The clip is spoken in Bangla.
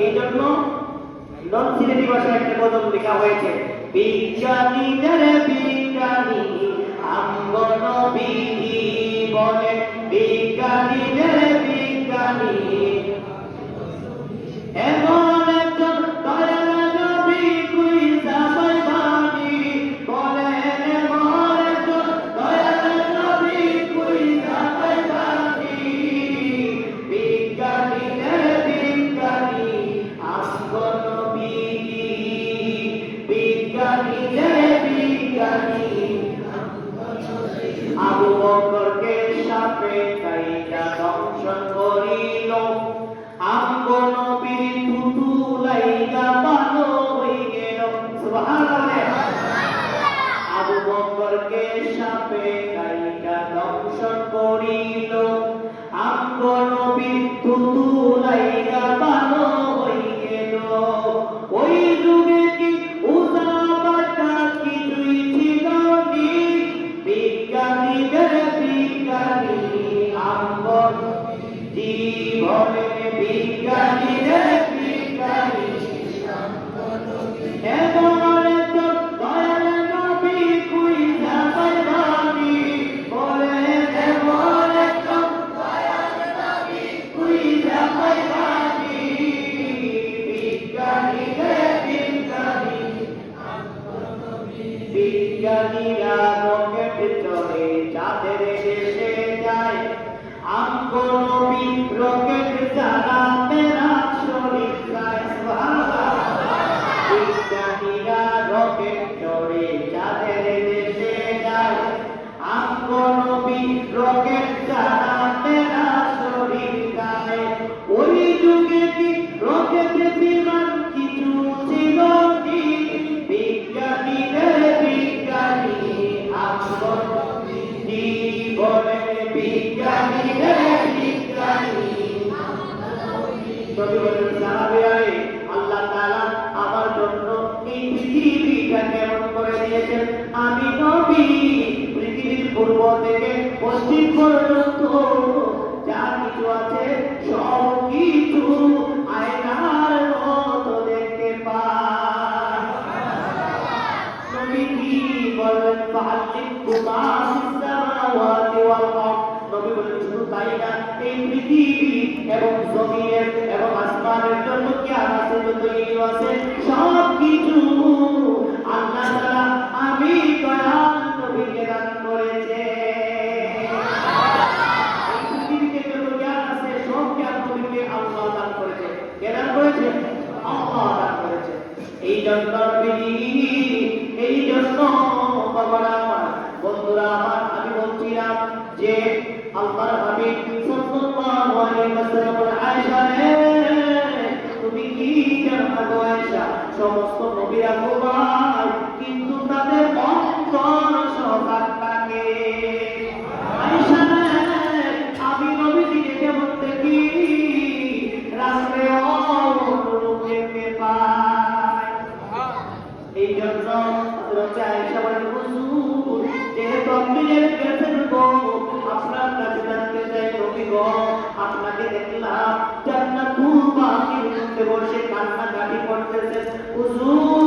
এই জন্য নরসিংদী ভাষায় একটা গজল লেখা হয়েছে, বিজ্ঞানীদের বিজ্ঞানী আঙ্গন বিধি বলে, বিজ্ঞানীদের বিজ্ঞানী এমন একজন দয়াল নবী কুইসা পাইবানি বলেন, এমন একজন দয়াল নবী কুইসা পাইবানি, বিজ্ঞানীদের বিজ্ঞানী আঙ্গন বিধি, বিজ্ঞানীদের বিজ্ঞানী। আবু বকরকে সাপে খাইয়া দংশন করিল, আমগো নবীর থুতু লাইগা ভালো হয়ে গেল। সুবহানাল্লাহ। আবু বকরকে সাপে খাইয়া দংশন করিল, আমগো নবীর থুতু লাইগা ভালো হয়ে গেল। ওই যুগে কি উজাবাটা কিছুই ছিল নি, বিজ্ঞানীদের বিজ্ঞানী আমগো জীবনে, বিজ্ঞানীদের বিজ্ঞানী এমন একজন দয়াল নবী কুইসা পাইবানি বলেন, এমন একজন দয়াল নবী কুইসা পাইবানি, বিজ্ঞানীদের বিজ্ঞানী। বিজ্ঞানীরা রকেট চড়ে চাঁদের দেশে যায়, আমগো নবী রকেট চালাতে রাত শরীর যায়। সুবহানাল্লাহ। বিজ্ঞানীরা রকেট চড়ে চাঁদের দেশে যায়, আমগো নবী রকেট চালাতে রাত শরীর যায়। ওই যুগে কি রকেট বিমান কিছু ছিল কি, বিজ্ঞানীদের বিজ্ঞানী আমগো জীবনে, বিজ্ঞানীদের বিজ্ঞানী। আল্লাহ তাআলা আমার জন্য এই পৃথিবীটা কেমন করে দিয়েছেন। আমি নবী পৃথিবীর পূর্ব থেকে পশ্চিম পর্যন্ত যা কিছু আছে সব কিছু আয়নার মতো দেখতে পাই। নবী কি বলেন, ফাআলিকু মা ফিস সামাওয়াতি ওয়াল আরদ। নবী বলেন শুধু তাই না, এই পৃথিবী এবং জমিনের এবং আসমানের জন্য কি আছে তৈরি আছে সব কিছু আল্লাহ তাআলা আমি দয়াল নবীকে দান করেছে। এই পৃথিবীতে যত জ্ঞান আছে সব জ্ঞান নবীকে আল্লাহ দান করেছে। কে দান করেছে? আল্লাহ দান করেছে। এই জন্য এই জন্য বাবারা আমার, বন্ধুরা আমার, আমি বলছিলাম যে আল্লাহর হাবিব সাল্লাল্লাহু আলাইহি ওয়াসাল্লাম আয়েশা রে, তুমি কি জানো গো আয়েশা, সমস্ত নবীরা গোবাই কিন্তু তাদের অন্তর সজাগ থাকে। আয়েশা রে, আমি নবীকে কেমন দেখি, রাস্তায় অনুরূপ দেখতে পাই। এই জন্য আয়েশা বলেন, হুজুর যেহেতু আপনি গেছেন গো, আপনার কাছে জানতে চাই নবী গো, আপনাকে দেখলাম জান্নাতুল বাকির মধ্যে বসে কান্নাকাটি করতেছেন, হুজুর